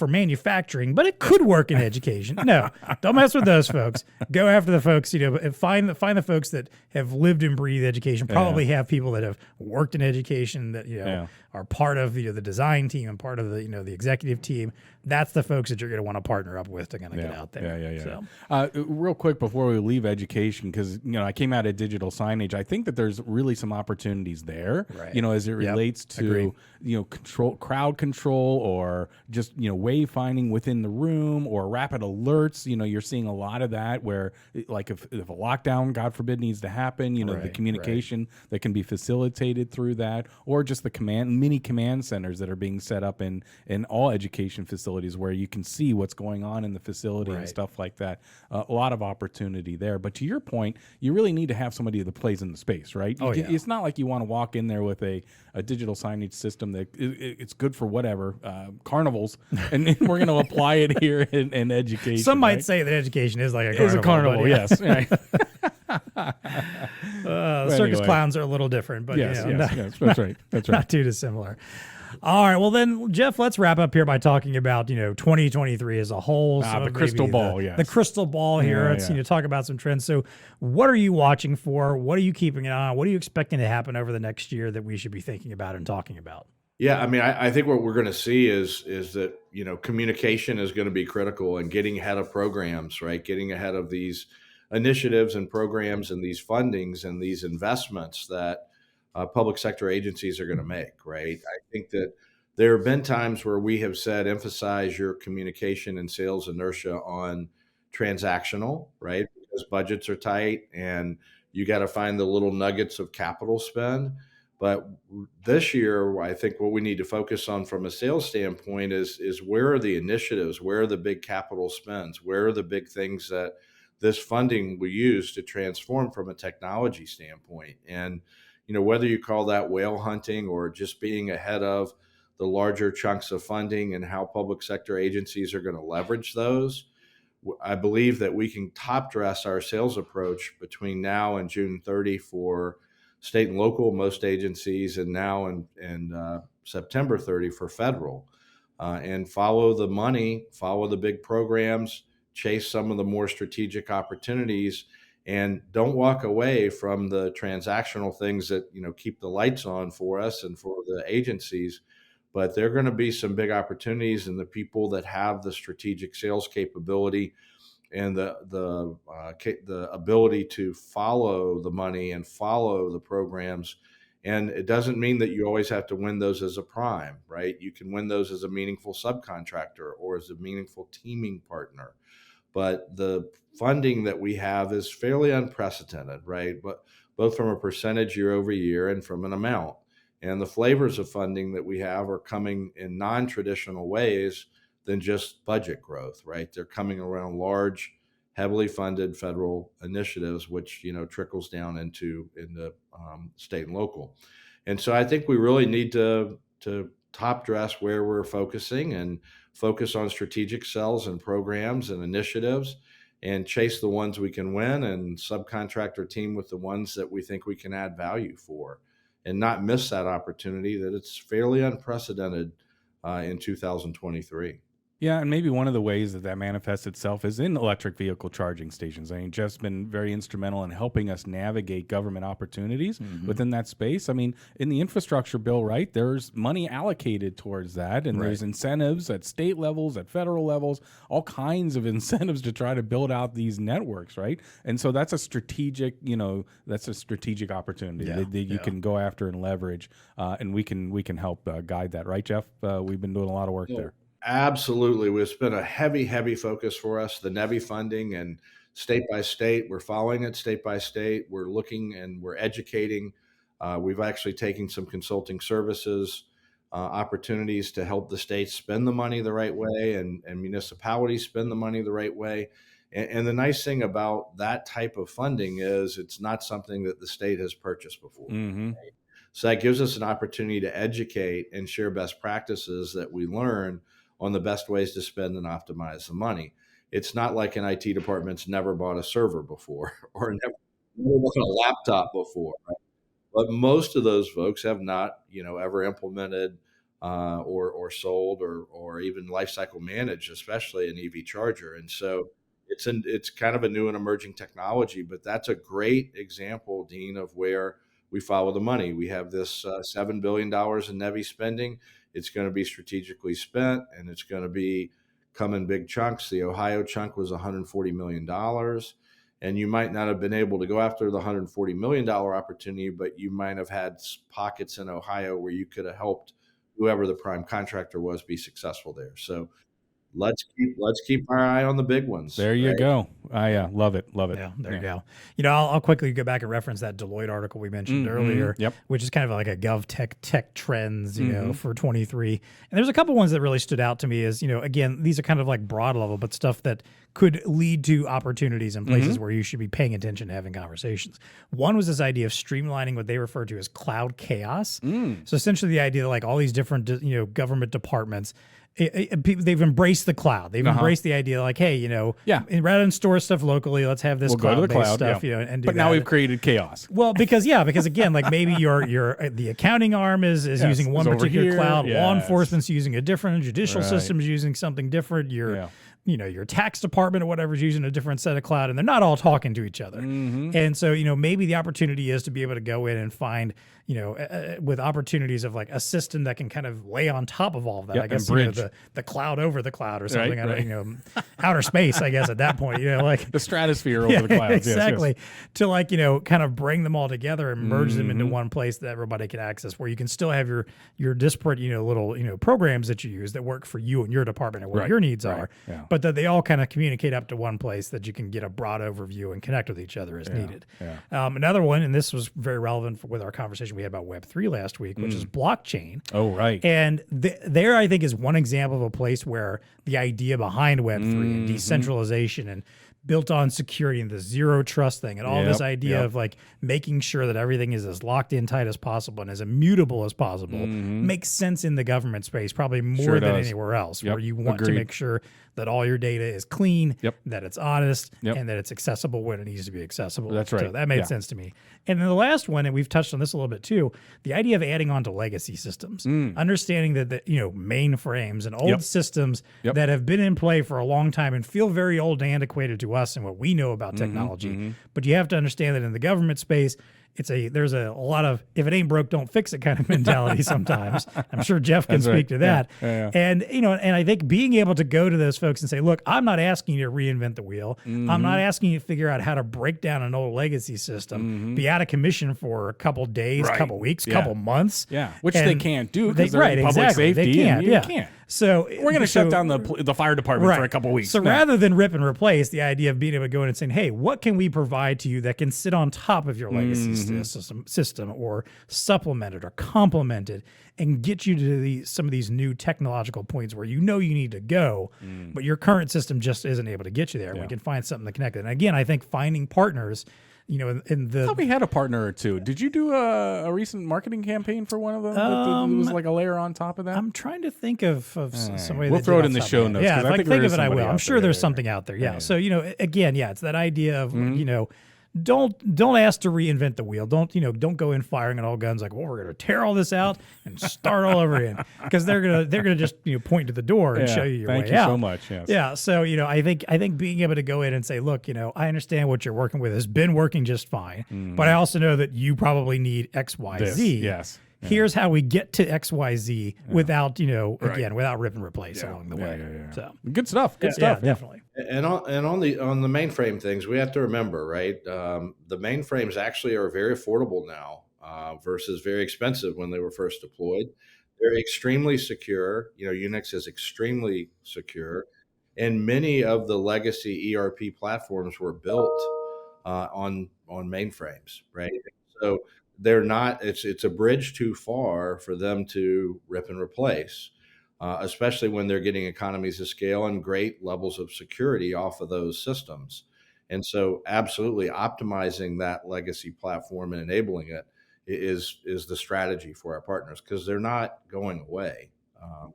manufacturing, but it could work in education. No, don't mess with those folks. Go after the folks, and find the folks that have lived and breathed education, probably have people that have worked in education that, are part of, the design team and part of the executive team. That's the folks that you're going to want to partner up with to kind of get out there. So. Real quick before we leave education, because, I came out of digital signage. I think that there's really some opportunities there, as it relates to, crowd control or just, wayfinding within the room or rapid alerts. You're seeing a lot of that where, like, if a lockdown, God forbid, needs to happen, the communication that can be facilitated through that, or just the mini command centers that are being set up in all education facilities where you can see what's going on in the facility and stuff like that. A lot of opportunity there. But to your point, you really need to have somebody that plays in the space, right? It's not like you want to walk in there with a digital signage system that it's good for whatever, carnivals, and we're going to apply it here in education. Some might say that education is like a carnival. It's a carnival, yes. Circus clowns are a little different, but yes, that's right. Not too dissimilar. All right, well then, Jeff, let's wrap up here by talking about 2023 as a whole. The crystal ball, the crystal ball here. Let's talk about some trends. So, what are you watching for? What are you keeping an eye on? What are you expecting to happen over the next year that we should be thinking about and talking about? Yeah, I mean, I think what we're going to see is that communication is going to be critical, and getting ahead of programs, right? Getting ahead of these initiatives and programs and these fundings and these investments that public sector agencies are going to make, right? I think that there have been times where we have said, emphasize your communication and sales inertia on transactional, right? Because budgets are tight and you got to find the little nuggets of capital spend. But this year, I think what we need to focus on from a sales standpoint is where are the initiatives? Where are the big capital spends? Where are the big things that this funding will use to transform from a technology standpoint? And whether you call that whale hunting or just being ahead of the larger chunks of funding and how public sector agencies are going to leverage those, I believe that we can top dress our sales approach between now and June 30 for state and local, most agencies, and now and September 30 for federal, and follow the money, follow the big programs, chase some of the more strategic opportunities, and don't walk away from the transactional things that keep the lights on for us and for the agencies. But there are going to be some big opportunities, and the people that have the strategic sales capability and the ability to follow the money and follow the programs. And it doesn't mean that you always have to win those as a prime, right? You can win those as a meaningful subcontractor or as a meaningful teaming partner. But the funding that we have is fairly unprecedented, right? But both from a percentage year over year and from an amount. And the flavors of funding that we have are coming in non-traditional ways than just budget growth, right? They're coming around large, heavily funded federal initiatives, which trickles down into state and local. And so I think we really need to top dress where we're focusing and focus on strategic sales and programs and initiatives, and chase the ones we can win and subcontract our team with the ones that we think we can add value for, and not miss that opportunity that it's fairly unprecedented in 2023. Yeah, and maybe one of the ways that manifests itself is in electric vehicle charging stations. I mean, Jeff's been very instrumental in helping us navigate government opportunities within that space. I mean, in the infrastructure bill, right, there's money allocated towards that, and there's incentives at state levels, at federal levels, all kinds of incentives to try to build out these networks, right? And so that's a strategic, opportunity that you can go after and leverage, and we can help guide that, right, Jeff? We've been doing a lot of work there. Absolutely. It's been a heavy focus for us, the NEVI funding, and state by state. We're following it state by state. We're looking and we're educating. We've actually taken some consulting services opportunities to help the states spend the money the right way and municipalities spend the money the right way. And the nice thing about that type of funding is it's not something that the state has purchased before. Mm-hmm. Right? So that gives us an opportunity to educate and share best practices that we learn on the best ways to spend and optimize the money. It's not like an IT department's never bought a server before or never bought a laptop before, right? But most of those folks have not, ever implemented or sold or even lifecycle managed, especially an EV charger. And so it's kind of a new and emerging technology, but that's a great example, Dean, of where we follow the money. We have this $7 billion in NEVI spending. It's going to be strategically spent, and it's going to come in big chunks. The Ohio chunk was $140 million. And you might not have been able to go after the $140 million opportunity, but you might have had pockets in Ohio where you could have helped whoever the prime contractor was be successful there. So let's keep our eye on the big ones. There you go. I love it. Yeah, there you go. I'll quickly go back and reference that Deloitte article we mentioned earlier, which is kind of like a tech trends, for 23. And there's a couple ones that really stood out to me as, again, these are kind of like broad level, but stuff that could lead to opportunities and places where you should be paying attention to having conversations. One was this idea of streamlining what they refer to as cloud chaos. So essentially the idea that like all these different, government departments, they've embraced the cloud. They've embraced the idea like, hey, rather than store stuff locally, let's have this cloud-based stuff, and do But now we've created chaos. Well, because again, like maybe the accounting arm is using one particular cloud, law enforcement's using a different, judicial system's using something different, your tax department or whatever is using a different set of cloud, and they're not all talking to each other. And so, maybe the opportunity is to be able to go in and find, with opportunities of like a system that can kind of lay on top of all of that. I guess the cloud over the cloud or something. Right. Outer space. I guess at that point, like the stratosphere over the clouds. Exactly. Yes. To like kind of bring them all together and merge them into one place that everybody can access, where you can still have your disparate little programs that you use that work for you and your department and what your needs are, but that they all kind of communicate up to one place that you can get a broad overview and connect with each other as needed. Another one, and this was very relevant with our conversation we had about Web3 last week, which is blockchain. Oh, right. And there, I think, is one example of a place where the idea behind Web3 and decentralization and built on security and the zero trust thing and all this idea of like making sure that everything is as locked in tight as possible and as immutable as possible makes sense in the government space, probably more than anywhere else, where you want to make sure that all your data is clean, that it's honest, and that it's accessible when it needs to be accessible. That's right. So that made sense to me. And then the last one, and we've touched on this a little bit too, the idea of adding on to legacy systems, understanding that mainframes and old systems that have been in play for a long time and feel very old and antiquated to us and what we know about technology. But you have to understand that in the government space, there's a lot of if it ain't broke, don't fix it kind of mentality sometimes. I'm sure Jeff can speak to that. And and I think being able to go to those folks and say, look, I'm not asking you to reinvent the wheel. I'm not asking you to figure out how to break down an old legacy system, be out of commission for a couple days, couple weeks, couple months. Which they can't do because they're in public safety. They can't. You can't. So we're going to shut down the fire department for a couple weeks. So rather than rip and replace, the idea of being able to go in and saying, hey, what can we provide to you that can sit on top of your legacy system or supplement it or complement it and get you to some of these new technological points where you need to go, but your current system just isn't able to get you there. We can find something to connect it. And again, I think finding partners, in the... I thought we had a partner or two. Did you do a recent marketing campaign for one of them? It was like a layer on top of that? I'm trying to think of somebody. We'll throw it in the show notes. Yeah, if I think of it, I will. I'm sure there's something out there. Yeah. So, again, it's that idea of, don't ask to reinvent the wheel. Don't go in firing at all guns like, well, we're going to tear all this out and start all over again, because they're gonna just point to the door and show you your way out. Thank you so much. Yes. Yeah. So I think being able to go in and say, look, I understand what you're working with has been working just fine, but I also know that you probably need X, Y, Z. Yes. Here's how we get to XYZ without, again, without rip and replace along the way. So good stuff. Good stuff. Yeah, definitely. And on the mainframe things, we have to remember, right? The mainframes actually are very affordable now versus very expensive when they were first deployed. They're extremely secure. Unix is extremely secure, and many of the legacy ERP platforms were built on mainframes, right? So they're not. It's a bridge too far for them to rip and replace, especially when they're getting economies of scale and great levels of security off of those systems. And so, absolutely optimizing that legacy platform and enabling it is the strategy for our partners, because they're not going away.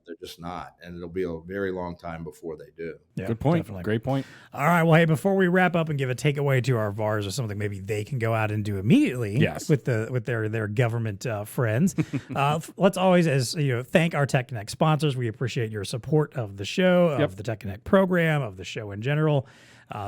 They're just not, and it'll be a very long time before they do. Yeah, Good point. definitely. Great point. All right. Well, hey, before we wrap up and give a takeaway to our VARs or something maybe they can go out and do immediately Yes. with their government friends, let's always, thank our TEConnect sponsors. We appreciate your support of the show, of the TEConnect program, of the show in general.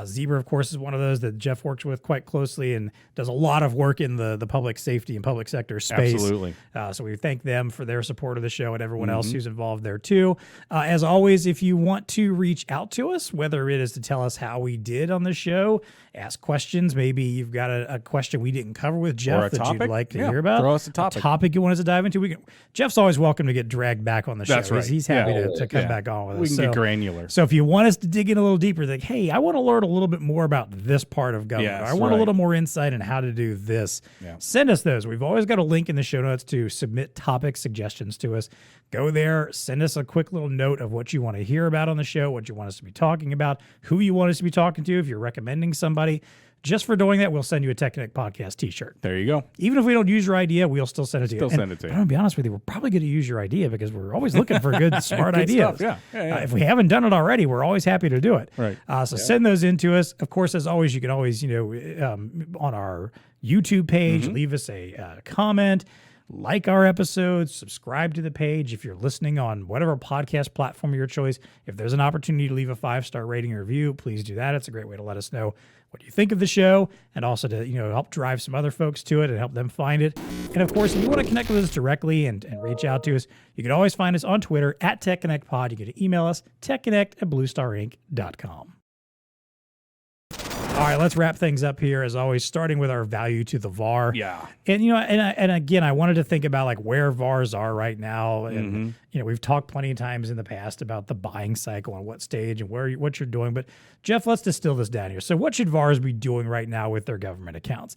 Zebra, of course, is one of those that Jeff works with quite closely and does a lot of work in the public safety and public sector space. Absolutely. So we thank them for their support of the show and everyone else who's involved there too. As always, if you want to reach out to us, whether it is to tell us how we did on the show, ask questions, maybe you've got a question we didn't cover with Jeff that you'd like to hear about. Throw us a topic. You want us to dive into. Jeff's always welcome to get dragged back on the show. That's right. He's happy to come back on with us. We can get granular. So if you want us to dig in a little deeper, like, hey, I want to learn a little bit more about this part of government. Yes, I want a little more insight on how to do this. Yeah. Send us those. We've always got a link in the show notes to submit topic suggestions to us. Go there, send us a quick little note of what you want to hear about on the show, what you want us to be talking about, who you want us to be talking to, if you're recommending somebody. Just for doing that, we'll send you a TEConnect podcast t-shirt. There you go. Even if we don't use your idea, we'll still send it to you. Send it to you. I'm going to be honest with you, we're probably going to use your idea because we're always looking for good, smart Good ideas. stuff, yeah. If we haven't done it already, we're always happy to do it. Right. So send those in to us. Of course, as always, you can always, on our YouTube page, leave us a comment, like our episodes, subscribe to the page. If you're listening on whatever podcast platform of your choice, if there's an opportunity to leave a 5-star rating or review, please do that. It's a great way to let us know what you think of the show, and also to help drive some other folks to it and help them find it. And of course, if you want to connect with us directly and reach out to us, you can always find us on Twitter at TEConnectPod. You can email us, TEConnect@BlueStarInc.com. All right, let's wrap things up here, as always, starting with our value to the VAR. Yeah. And, and again, I wanted to think about like where VARs are right now. And, we've talked plenty of times in the past about the buying cycle and what stage and what you're doing. But Jeff, let's distill this down here. So what should VARs be doing right now with their government accounts?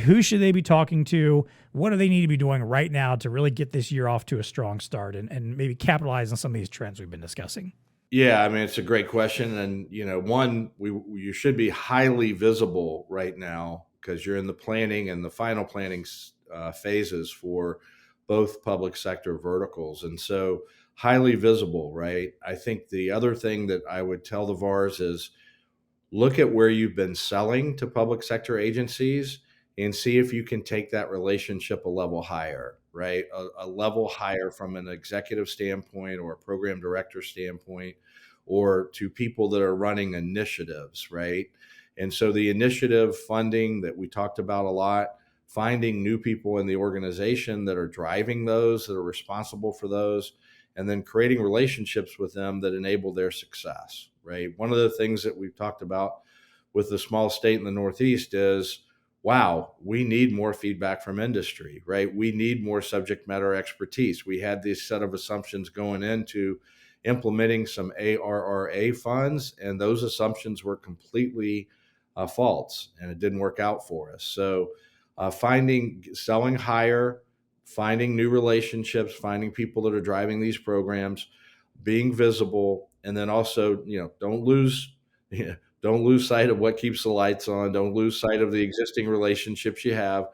Who should they be talking to? What do they need to be doing right now to really get this year off to a strong start and maybe capitalize on some of these trends we've been discussing? Yeah, I mean, it's a great question. And, you should be highly visible right now because you're in the planning and the final planning phases for both public sector verticals. And so highly visible, right? I think the other thing that I would tell the VARs is look at where you've been selling to public sector agencies and see if you can take that relationship a level higher, right? A level higher from an executive standpoint or a program director standpoint, or to people that are running initiatives, right? And so the initiative funding that we talked about a lot, finding new people in the organization that are driving those, that are responsible for those, and then creating relationships with them that enable their success, right? One of the things that we've talked about with the small state in the Northeast is, wow, we need more feedback from industry, right? We need more subject matter expertise. We had this set of assumptions going into implementing some ARRA funds, and those assumptions were completely false, and it didn't work out for us. So selling higher, finding new relationships, finding people that are driving these programs, being visible, and then also, don't lose sight of what keeps the lights on. Don't lose sight of the existing relationships you have.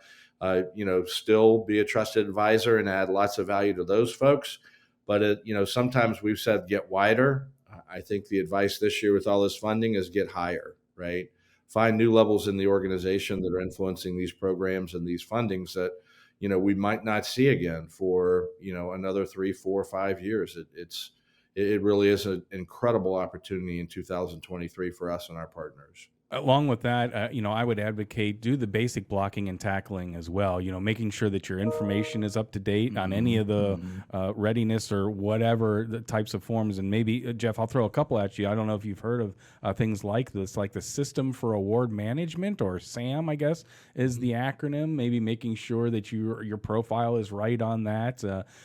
Still be a trusted advisor and add lots of value to those folks. But sometimes we've said get wider. I think the advice this year with all this funding is get higher, right? Find new levels in the organization that are influencing these programs and these fundings that we might not see again for another 3, 4, 5 years. It really is an incredible opportunity in 2023 for us and our partners. Along with that, I would advocate do the basic blocking and tackling as well. Making sure that your information is up to date on any of the readiness or whatever the types of forms. And maybe, Jeff, I'll throw a couple at you. I don't know if you've heard of things like this, like the System for Award Management, or SAM, I guess, is the acronym. Maybe making sure that your profile is right on that.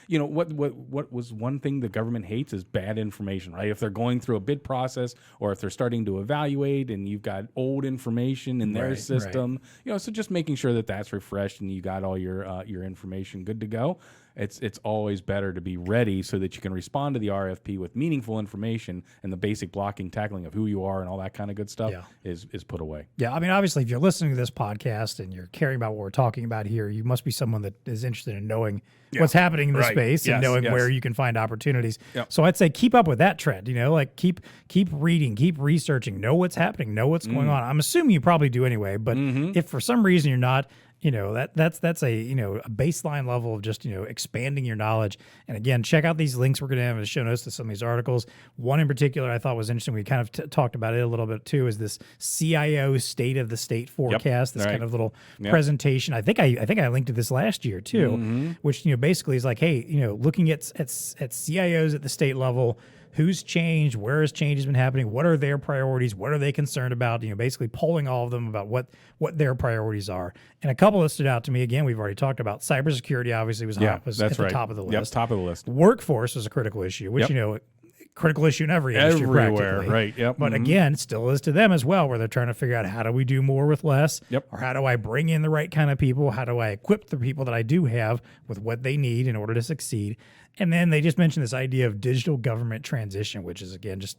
What was one thing the government hates is bad information, right? If they're going through a bid process, or if they're starting to evaluate and you've got old information in their system, so just making sure that that's refreshed and you got all your information good to go. It's always better to be ready so that you can respond to the RFP with meaningful information, and the basic blocking, tackling of who you are and all that kind of good stuff is put away. Yeah, I mean, obviously, if you're listening to this podcast and you're caring about what we're talking about here, you must be someone that is interested in knowing what's happening in the space and knowing where you can find opportunities. Yep. So I'd say keep up with that trend. Like keep reading, keep researching, know what's happening, know what's going on. I'm assuming you probably do anyway, but if for some reason you're not, that's a a baseline level of just expanding your knowledge. And again, check out these links we're going to have in the show notes to some of these articles. One in particular I thought was interesting. We kind of talked about it a little bit too. Is this CIO State of the State forecast? This kind of little presentation. I think I linked to this last year too, which basically is like, hey, looking at CIOs at the state level. Who's changed? Where has changes been happening? What are their priorities? What are they concerned about? Basically polling all of them about what their priorities are. And a couple that stood out to me, again, we've already talked about. Cybersecurity obviously was at the top of the list. Yep, top of the list. Workforce was a critical issue, which, critical issue in every industry practically. Right, yep. But again, it still is to them as well, where they're trying to figure out how do we do more with less? Yep. Or how do I bring in the right kind of people? How do I equip the people that I do have with what they need in order to succeed? And then they just mentioned this idea of digital government transition, which is, again, just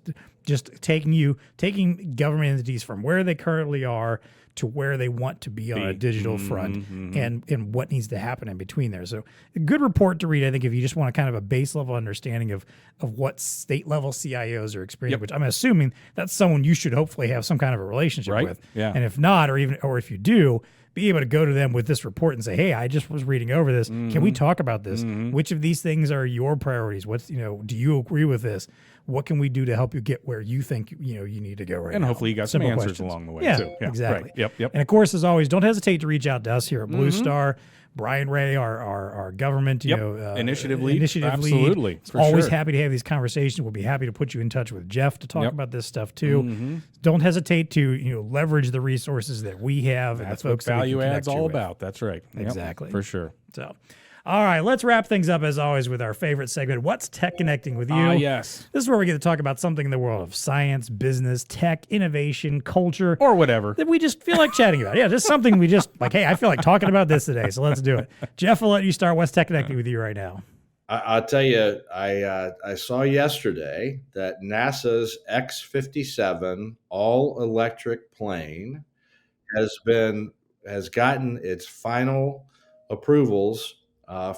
taking government entities from where they currently are to where they want to be on a digital front, and what needs to happen in between there. So a good report to read, I think, if you just want a kind of a base level understanding of what state level CIOs are experiencing, which I'm assuming that's someone you should hopefully have some kind of a relationship with. Yeah. And if not, or if you do, be able to go to them with this report and say, hey, I just was reading over this. Can we talk about this? Which of these things are your priorities? What's, do you agree with this? What can we do to help you get where you think, you need to go right now? And hopefully you got some answers along the way too. Yeah, exactly. Right. Yep. And of course, as always, don't hesitate to reach out to us here at BlueStar. Brian Ray, our government, initiative lead. Absolutely. Always happy to have these conversations. We'll be happy to put you in touch with Jeff to talk about this stuff too. Don't hesitate to leverage the resources that we have. That's and the folks what value that adds all about. That's right. Exactly. For sure. So, all right, let's wrap things up as always with our favorite segment. What's Tech Connecting with you? Yes. This is where we get to talk about something in the world of science, business, tech, innovation, culture, or whatever that we just feel like chatting about. Yeah, just something we just like, hey, I feel like talking about this today, so let's do it. Jeff, I'll let you start. What's Tech Connecting with you right now? I'll tell you, I saw yesterday that NASA's X-57 all-electric plane has gotten its final approvals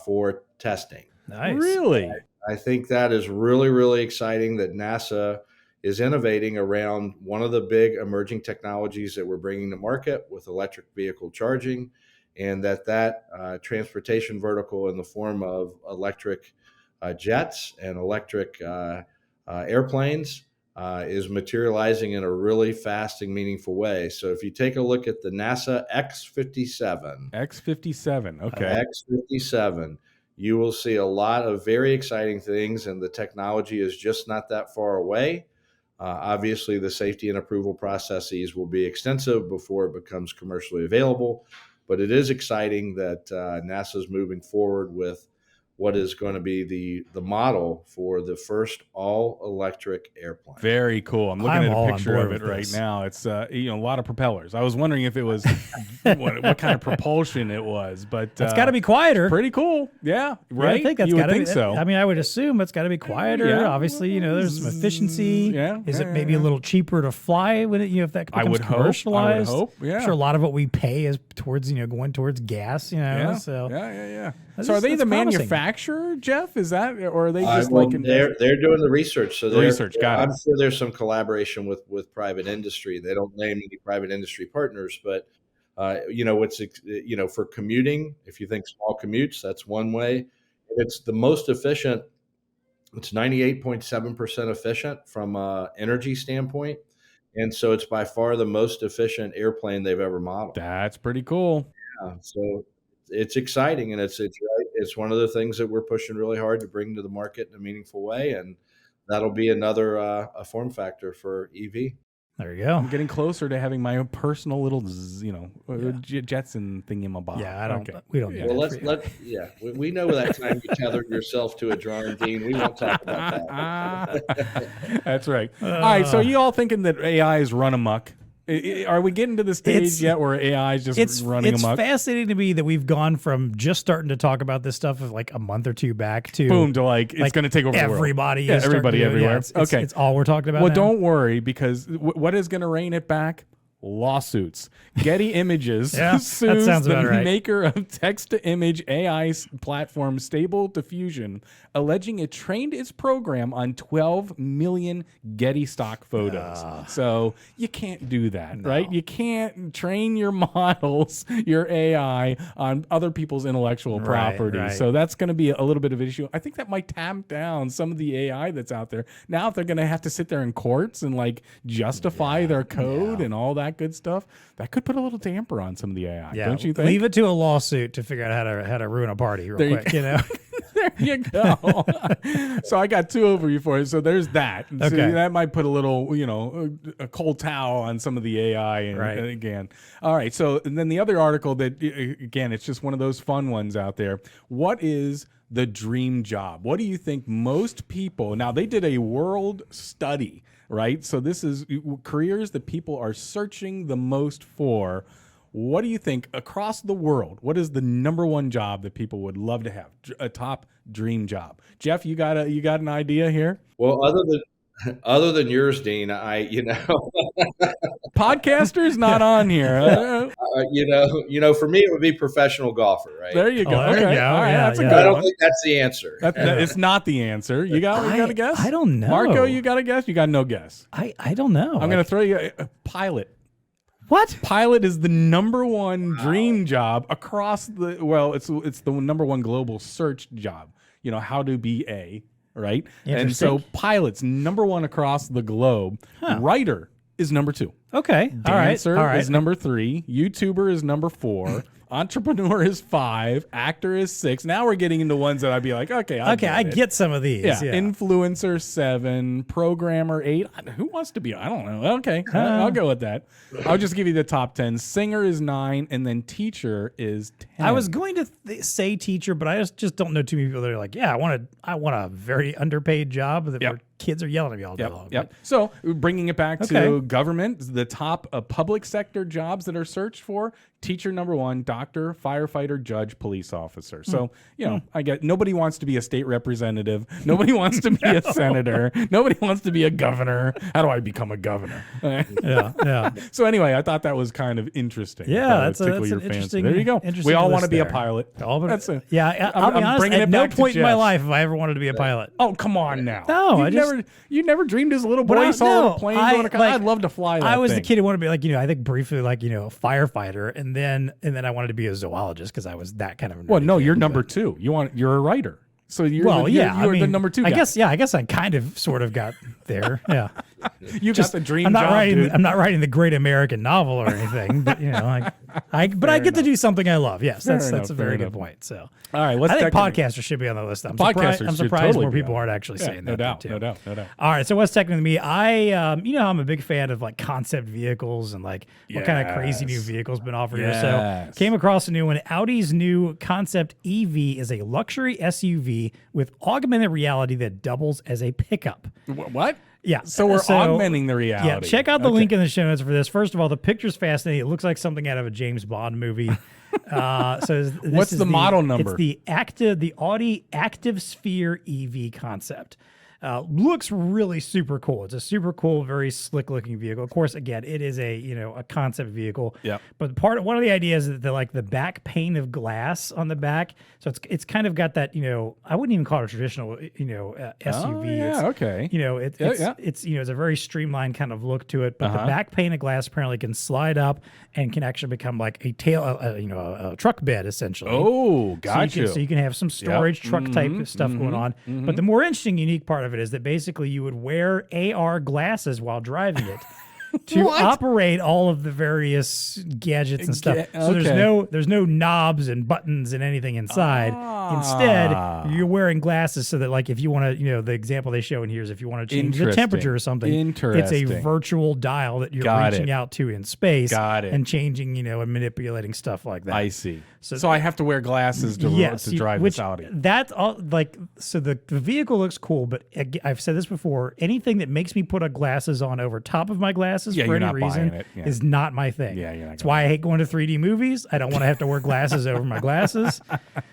for testing. Nice. Really? I think that is really, really exciting that NASA is innovating around one of the big emerging technologies that we're bringing to market with electric vehicle charging, and that transportation vertical in the form of electric jets and electric airplanes is materializing in a really fast and meaningful way. So if you take a look at the NASA X-57, okay, X-57, you will see a lot of very exciting things, and the technology is just not that far away. Obviously, the safety and approval processes will be extensive before it becomes commercially available, but it is exciting that NASA is moving forward with what is going to be the model for the first all-electric airplane. Very cool. I'm looking at a picture of it right now. It's a lot of propellers. I was wondering if it was what kind of propulsion it was, but it's got to be quieter. Pretty cool. Yeah, right. Yeah, I think that's got to be so. I mean, I would assume it's got to be quieter. Yeah. Obviously, there's some efficiency. Yeah. Is it maybe a little cheaper to fly when it, if that becomes commercialized? I would hope. Yeah. I'm sure a lot of what we pay is towards going towards gas. Yeah. So yeah. So are they the manufacturer, Jeff? Is that, or are they just they're doing the research? So research, got it. I'm sure there's some collaboration with private industry. They don't name any private industry partners, but for commuting, if you think small commutes, that's one way. It's the most efficient. It's 98.7% efficient from an energy standpoint. And so it's by far the most efficient airplane they've ever modeled. That's pretty cool. So it's exciting, and it's one of the things that we're pushing really hard to bring to the market in a meaningful way, and that'll be another a form factor for EV. There you go. I'm getting closer to having my own personal little, Jetson thingamabob. Yeah, I don't. We don't. Well, we know that time you tethered yourself to a drone, Dean. We won't talk about that. That's right. All right, so you all thinking that AI is run amok? Are we getting to the stage yet where AI is just running amok? It's fascinating to me that we've gone from just starting to talk about this stuff of like a month or two back to boom to like it's going to take over everybody. The world. Everybody everywhere. Okay, it's all we're talking about. Well, now. don't worry, because what is going to rein it back? Lawsuits. Getty Images sues the maker of text-to-image AI platform Stable Diffusion, alleging it trained its program on 12 million Getty stock photos. So you can't do that, right? You can't train your models, your AI, on other people's intellectual property. Right. So that's going to be a little bit of an issue. I think that might tamp down some of the AI that's out there. Now, if they're going to have to sit there in courts and like justify their code and all that good stuff, that could put a little damper on some of the AI. Don't you think? Leave it to a lawsuit to figure out how to ruin a party real quick. You know. There you go. So I got two over you for it. So there's that. So that might put a little, a cold towel on some of the AI. Again. All right. So and then the other article that, again, it's just one of those fun ones out there. What is the dream job? What do you think most people, now they did a world study, right? So this is careers that people are searching the most for. What do you think across the world? What is the number one job that people would love to have? A top dream job. Jeff, you got an idea here? Well, other than yours, Dean, podcaster's not on here. For me, it would be professional golfer, right? There you go. Okay. All right, that's a good I don't one. think that's the answer. It's not the answer. You got a guess? I don't know. Marco, you got a guess? You got no guess. I don't know. I'm going to throw you a pilot. What? Pilot is the number one dream job across it's the number one global search job. How to be a, right? And so pilot's number one across the globe. Writer is number two. Okay. Dancer All right. is number 3. YouTuber is number 4. Entrepreneur is 5. Actor is 6. Now we're getting into ones that I'd be like, I get some of these. Yeah. Influencer 7. Programmer 8. Who wants to be? I don't know. Okay. I'll go with that. I'll just give you the top 10. Singer is 9, and then teacher is 10. I was going to say teacher, but I just don't know too many people that are like, I want a very underpaid job where kids are yelling at me all day long. Yep. So bringing it back to government, the top public sector jobs that are searched for: teacher number 1, doctor, firefighter, judge, police officer. So I get nobody wants to be a state representative. Nobody wants to be a senator. Nobody wants to be a governor. How do I become a governor? Yeah. So anyway, I thought that was kind of interesting. Yeah, that's an interesting. There you go. We all want to be a pilot. I'll be honest. At no point in my life have I ever wanted to be a pilot. Oh, come on now. No, you never dreamed as a little boy saw a plane going to I'd love to fly that I was thing. the kid who wanted to be like, I think briefly a firefighter, and then I wanted to be a zoologist because I was that kind of a Well, no, you're number 2. You're a writer. So you're the number 2 guy. I guess I kind of sort of got there. Yeah. You got the dream I'm not job, dude. I'm not writing the great American novel or anything, but I get to do something I love. Yes, that's a very good point. So, all right, I think podcasters should be on the list. I'm surprised more people aren't actually saying that. No doubt. All right, so what's technically me? I'm a big fan of like concept vehicles and like what kind of crazy new vehicles been offered here. So came across a new one. Audi's new concept EV is a luxury SUV with augmented reality that doubles as a pickup. What? Yeah. So we're augmenting the reality. Yeah. Check out the link in the show notes for this. First of all, the picture's fascinating. It looks like something out of a James Bond movie. What's the model number? It's the Audi Active Sphere EV concept. Looks really super cool. It's a super cool, very slick looking vehicle. Of course, again, it is a concept vehicle. Yeah. But one of the ideas is that the back pane of glass on the back. So it's kind of got that, I wouldn't even call it a traditional, SUV. Oh, yeah, okay. It's a very streamlined kind of look to it. But the back pane of glass apparently can slide up and can actually become like a a truck bed essentially. Oh, gotcha. So you can have some storage truck type stuff going on. But the more interesting, unique part of it is that basically you would wear AR glasses while driving it. to What? operate all of the various gadgets and stuff. So there's no knobs and buttons and anything inside. Instead, you're wearing glasses so that, like, if you want to, the example they show in here is if you want to change the temperature or something, it's a virtual dial that you're reaching out to in space and changing, and manipulating stuff like that. I see. So I have to wear glasses to drive this Audi. That's all. So the vehicle looks cool, but I've said this before. Anything that makes me put glasses on over top of my glasses for any reason is not my thing. That's why I hate going to 3D movies. I don't want to have to wear glasses over my glasses.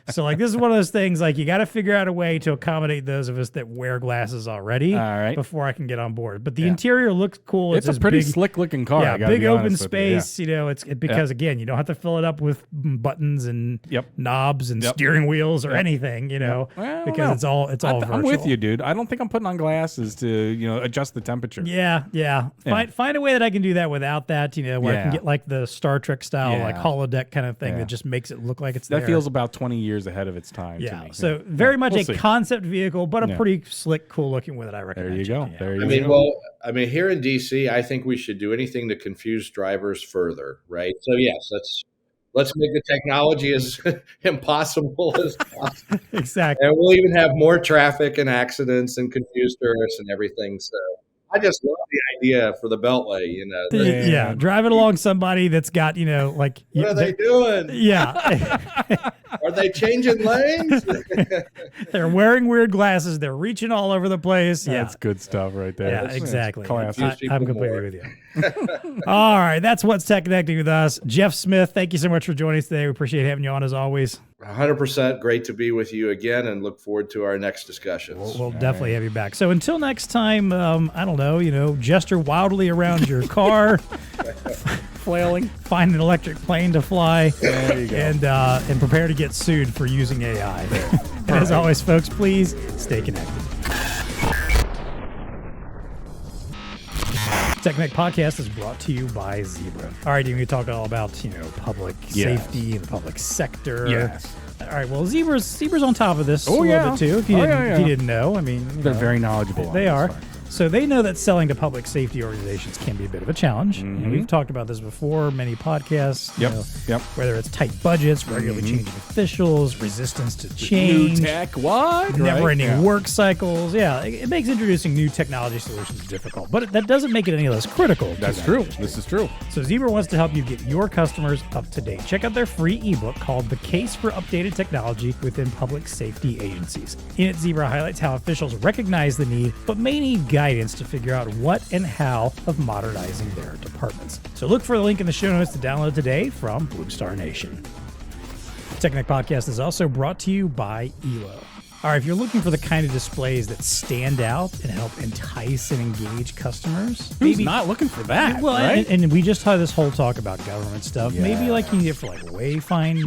So, like, this is one of those things, like, you got to figure out a way to accommodate those of us that wear glasses already before I can get on board. But the interior looks cool. It's a pretty slick looking car. Yeah, big open space. It's because again, you don't have to fill it up with buttons and knobs and steering wheels or anything. Because it's all virtual. I'm with you, dude. I don't think I'm putting on glasses to adjust the temperature. Yeah. Find a way that I can do that without that. Where I can get like the Star Trek style, like holodeck kind of thing that just makes it look like it's there. That feels about 20 years ahead of its time. To me. So very much a concept vehicle, but a pretty slick, cool looking one that I recommend. There you go. There you go. Here in DC, I think we should do anything to confuse drivers further, right? So yes, let's make the technology as impossible as possible. Exactly. And we'll even have more traffic and accidents and confused tourists and everything. So I just love the idea for the Beltway, driving along somebody that's got, like... What are they doing? Yeah. Are they changing lanes? They're wearing weird glasses. They're reaching all over the place. That's good stuff right there. Yeah, exactly. I'm completely with you. All right, that's what's TEConnecting with us. Jeff Smith, thank you so much for joining us today. We appreciate having you on as always. 100% great to be with you again, and look forward to our next discussions. We'll definitely have you back. So until next time, I don't know, gesture wildly around your car, flailing, find an electric plane to fly, there you go. And prepare to get sued for using AI. And as always, folks, please stay connected. TEConnect podcast is brought to you by Zebra. All right, we talked all about public safety and the public sector. Yes. All right, well, Zebra's on top of this a little bit too. If you didn't know, I mean, they're very knowledgeable. They are. So they know that selling to public safety organizations can be a bit of a challenge. And we've talked about this before, many podcasts. Whether it's tight budgets, regularly changing officials, resistance to change, new tech, never-ending work cycles. Yeah, it makes introducing new technology solutions difficult, but that doesn't make it any less critical. That's true. This is true. So Zebra wants to help you get your customers up to date. Check out their free ebook called "The Case for Updated Technology Within Public Safety Agencies." In it, Zebra highlights how officials recognize the need, but may need guidance to figure out what and how of modernizing their departments. So look for the link in the show notes to download today from BlueStar Nation. The TEConnect podcast is also brought to you by ELO. All right, if you're looking for the kind of displays that stand out and help entice and engage customers, who's not looking for that? Well, right? and we just had this whole talk about government stuff. Yeah. Maybe like you need it for like wayfinding,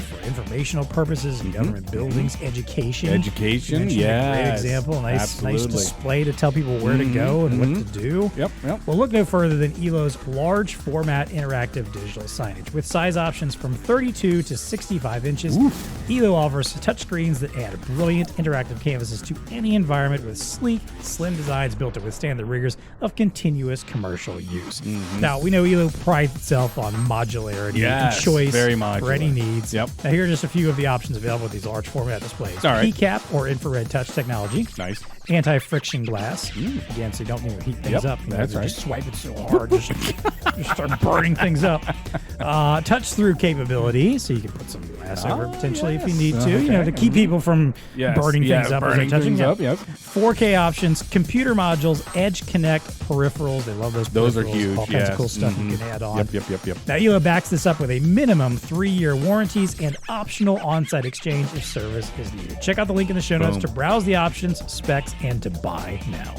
for informational purposes in government buildings, education, great example, nice display to tell people where to go and what to do. Yep. Well, look no further than ELO's large format interactive digital signage with size options from 32 to 65 inches. ELO offers touchscreens that add brilliant interactive canvases to any environment with sleek, slim designs built to withstand the rigors of continuous commercial use. Now, we know ELO prides itself on modularity and choice for any needs. Now, here are just a few of the options available with these large format displays. PCAP or infrared touch technology. Nice. Anti-friction glass. Again, so you don't heat things up. Just swipe it so hard, just start burning things up. Touch-through capability, so you can put some glass over it potentially if you need to, to keep people from burning things up as they're touching. 4K options, computer modules, Edge Connect peripherals. They love those peripherals. Those are huge. All kinds of cool stuff you can add on. Yep. Now, ELO backs this up with a minimum 3-year warranties and optional on-site exchange if service is needed. Check out the link in the show notes to browse the options, specs, and to buy now.